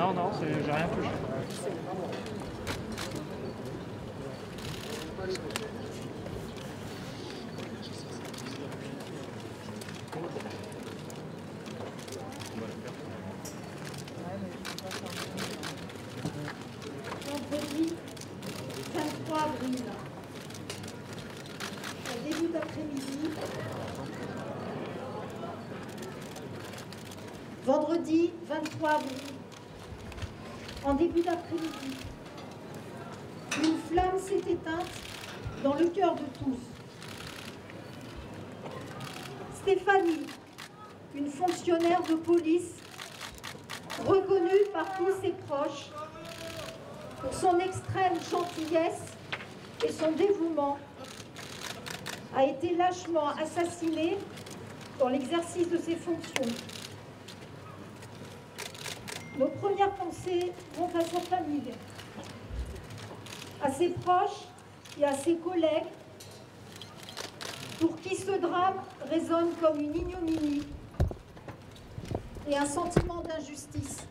Non, non, j'ai rien touché. Vendredi 23 avril, en début d'après-midi. Vendredi 23 avril, en début d'après-midi, une flamme s'est éteinte dans le cœur de tous. Stéphanie, une fonctionnaire de police, reconnue par tous ses proches pour son extrême gentillesse et son dévouement, a été lâchement assassinée dans l'exercice de ses fonctions. Nos premières pensées vont à sa famille, à ses proches et à ses collègues, pour qui ce drame résonne comme une ignominie et un sentiment d'injustice.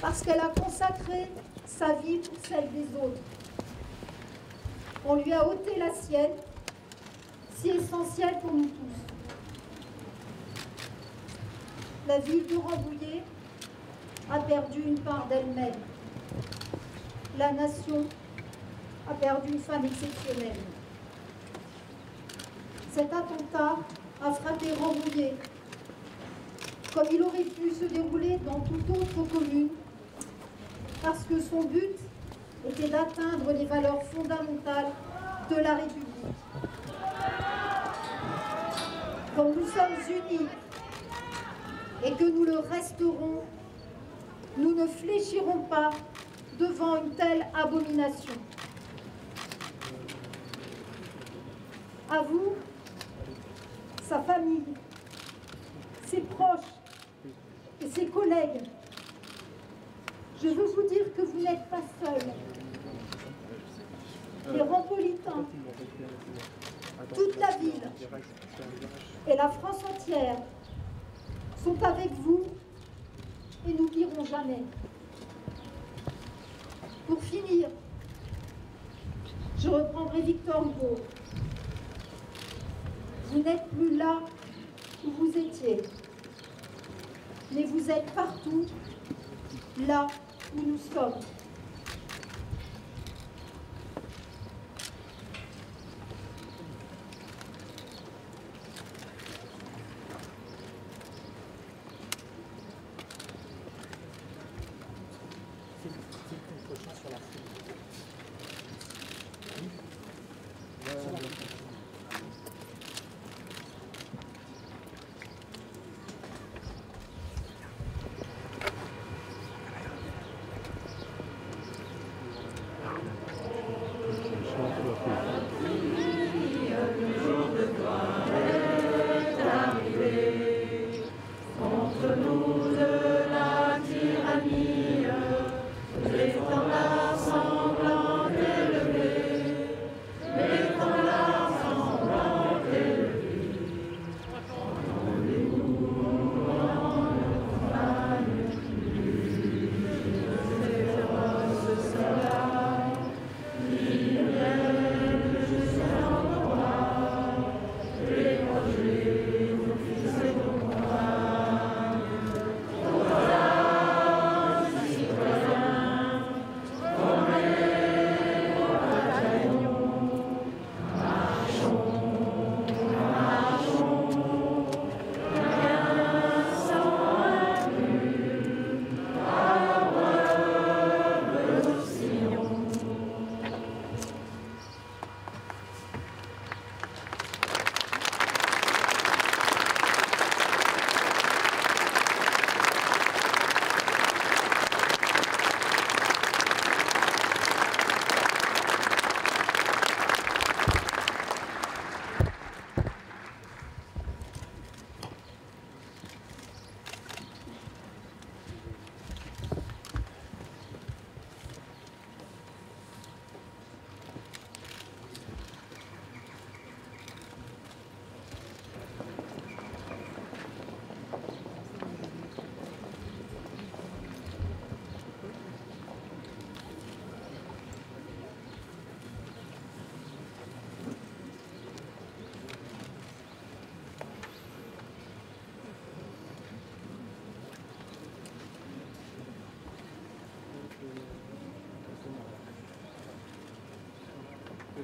Parce qu'elle a consacré sa vie pour celle des autres. On lui a ôté la sienne, si essentielle pour nous tous. La ville de Rambouillet a perdu une part d'elle-même. La nation a perdu une femme exceptionnelle. Cet attentat a frappé Rambouillet, comme il aurait pu se dérouler dans toute autre commune, parce que son but était d'atteindre les valeurs fondamentales de la République. Comme nous sommes unis et que nous le resterons, nous ne fléchirons pas devant une telle abomination. À vous, sa famille, ses proches et ses collègues, je veux vous dire que vous n'êtes pas seuls. Les Rampolitains, toute la ville et la France entière sont avec vous et n'oublieront jamais. Pour finir, je reprendrai Victor Hugo. Vous n'êtes plus là où vous étiez, mais vous êtes partout là où nous sommes.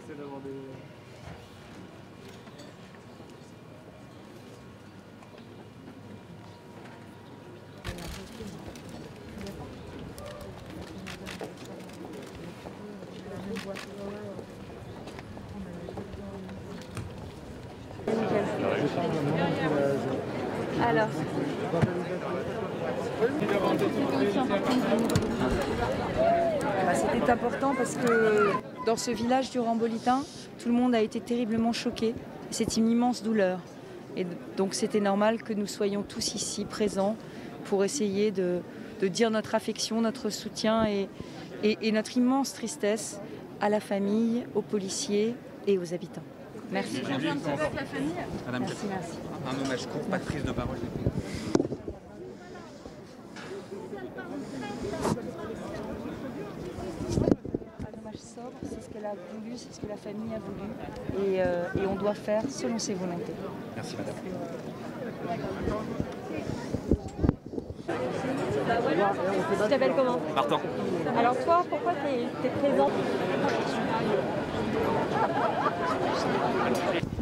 essaie d'avoir des... Alors. C'était important parce que dans ce village du Rambolitain, tout le monde a été terriblement choqué. C'est une immense douleur. Et donc c'était normal que nous soyons tous ici présents pour essayer de dire notre affection, notre soutien et notre immense tristesse à la famille, aux policiers et aux habitants. Merci. Un petit peu avec la famille. Madame, merci. Un hommage court, pas de prise de parole. Un hommage sobre, c'est ce qu'elle a voulu, c'est ce que la famille a voulu. Et on doit faire selon ses volontés. Merci madame. Tu t'appelles comment? Martin. Alors toi, pourquoi t'es présent?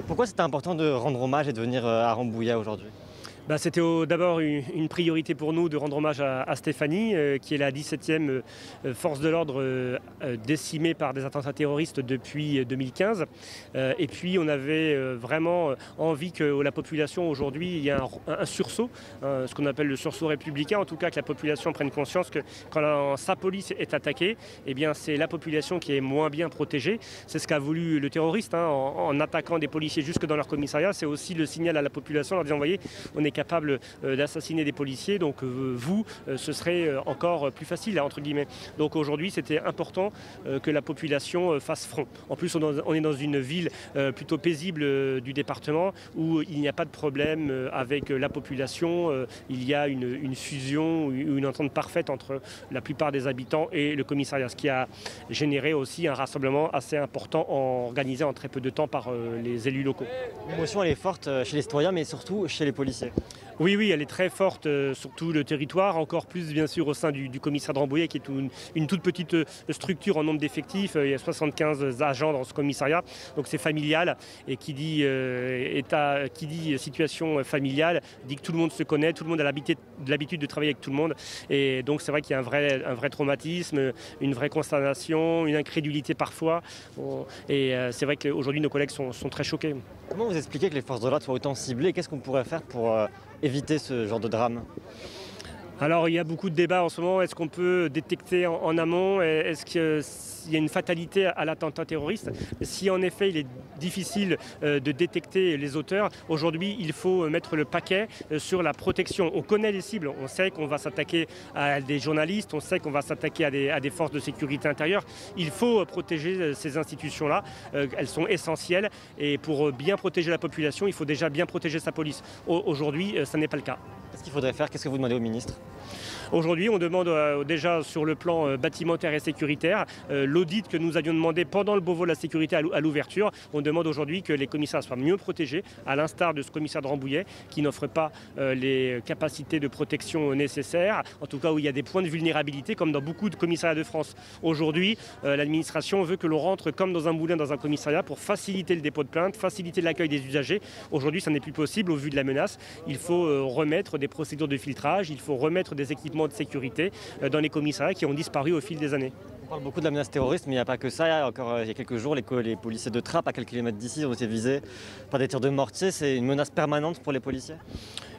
Pourquoi c'était important de rendre hommage et de venir à Rambouillet aujourd'hui ? C'était d'abord une priorité pour nous de rendre hommage à Stéphanie, qui est la 17e force de l'ordre décimée par des attentats terroristes depuis 2015. Et puis on avait vraiment envie que la population aujourd'hui, il y ait un sursaut, ce qu'on appelle le sursaut républicain, en tout cas que la population prenne conscience que quand sa police est attaquée, eh bien c'est la population qui est moins bien protégée. C'est ce qu'a voulu le terroriste en attaquant des policiers jusque dans leur commissariat. C'est aussi le signal à la population en leur disant, voyez, on est capable d'assassiner des policiers, donc vous, ce serait encore plus facile, entre guillemets. Donc aujourd'hui, c'était important que la population fasse front. En plus, on est dans une ville plutôt paisible du département où il n'y a pas de problème avec la population. Il y a une fusion ou une entente parfaite entre la plupart des habitants et le commissariat, ce qui a généré aussi un rassemblement assez important organisé en très peu de temps par les élus locaux. L'émotion, elle est forte chez les citoyens, mais surtout chez les policiers. Oui, elle est très forte sur tout le territoire, encore plus bien sûr au sein du commissariat de Rambouillet, qui est une toute petite structure en nombre d'effectifs. Il y a 75 agents dans ce commissariat, donc c'est familial. Et qui dit situation familiale, dit que tout le monde se connaît, tout le monde a l'habitude de travailler avec tout le monde. Et donc c'est vrai qu'il y a un vrai traumatisme, une vraie consternation, une incrédulité parfois. Et c'est vrai qu'aujourd'hui nos collègues sont très choqués. Comment vous expliquez que les forces de l'ordre soient autant ciblées? Qu'est-ce qu'on pourrait faire pour éviter ce genre de drame? Alors il y a beaucoup de débats en ce moment. Est-ce qu'on peut détecter en amont? Est-ce qu'il y a une fatalité à l'attentat terroriste? Si en effet il est difficile de détecter les auteurs, aujourd'hui il faut mettre le paquet sur la protection. On connaît les cibles, on sait qu'on va s'attaquer à des journalistes, on sait qu'on va s'attaquer à des forces de sécurité intérieure. Il faut protéger ces institutions-là, elles sont essentielles, et pour bien protéger la population, il faut déjà bien protéger sa police. Aujourd'hui, ça n'est pas le cas. Qu'est-ce qu'il faudrait faire? Qu'est-ce que vous demandez au ministre? Aujourd'hui, on demande déjà sur le plan bâtimentaire et sécuritaire l'audit que nous avions demandé pendant le Beauvau de la sécurité à l'ouverture. On demande aujourd'hui que les commissariats soient mieux protégés, à l'instar de ce commissariat de Rambouillet qui n'offre pas les capacités de protection nécessaires, en tout cas où il y a des points de vulnérabilité comme dans beaucoup de commissariats de France. Aujourd'hui, l'administration veut que l'on rentre comme dans un moulin dans un commissariat pour faciliter le dépôt de plainte, faciliter l'accueil des usagers. Aujourd'hui, ça n'est plus possible au vu de la menace. Il faut remettre des procédures de filtrage, il faut remettre des équipements de sécurité dans les commissariats qui ont disparu au fil des années. On parle beaucoup de la menace terroriste, mais il n'y a pas que ça. Encore il y a quelques jours, les policiers de Trappes, à quelques kilomètres d'ici, ont été visés par des tirs de mortier. C'est une menace permanente pour les policiers?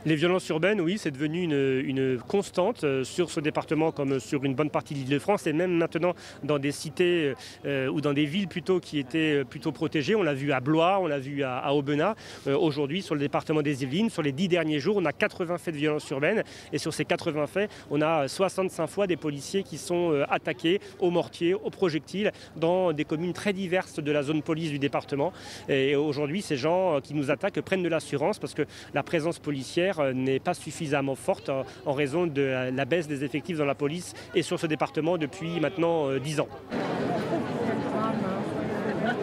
Les violences urbaines, oui, c'est devenu une constante sur ce département comme sur une bonne partie de l'Île-de-France et même maintenant dans des cités ou dans des villes plutôt qui étaient plutôt protégées. On l'a vu à Blois, on l'a vu à Aubenas. Aujourd'hui, sur le département des Yvelines, sur les 10 derniers jours, on a 80 faits de violences urbaines et sur ces 80 faits, on a 65 fois des policiers qui sont attaqués au mortier, au projectile dans des communes très diverses de la zone police du département. Et aujourd'hui, ces gens qui nous attaquent prennent de l'assurance parce que la présence policière n'est pas suffisamment forte en raison de la baisse des effectifs dans la police et sur ce département depuis maintenant 10 ans.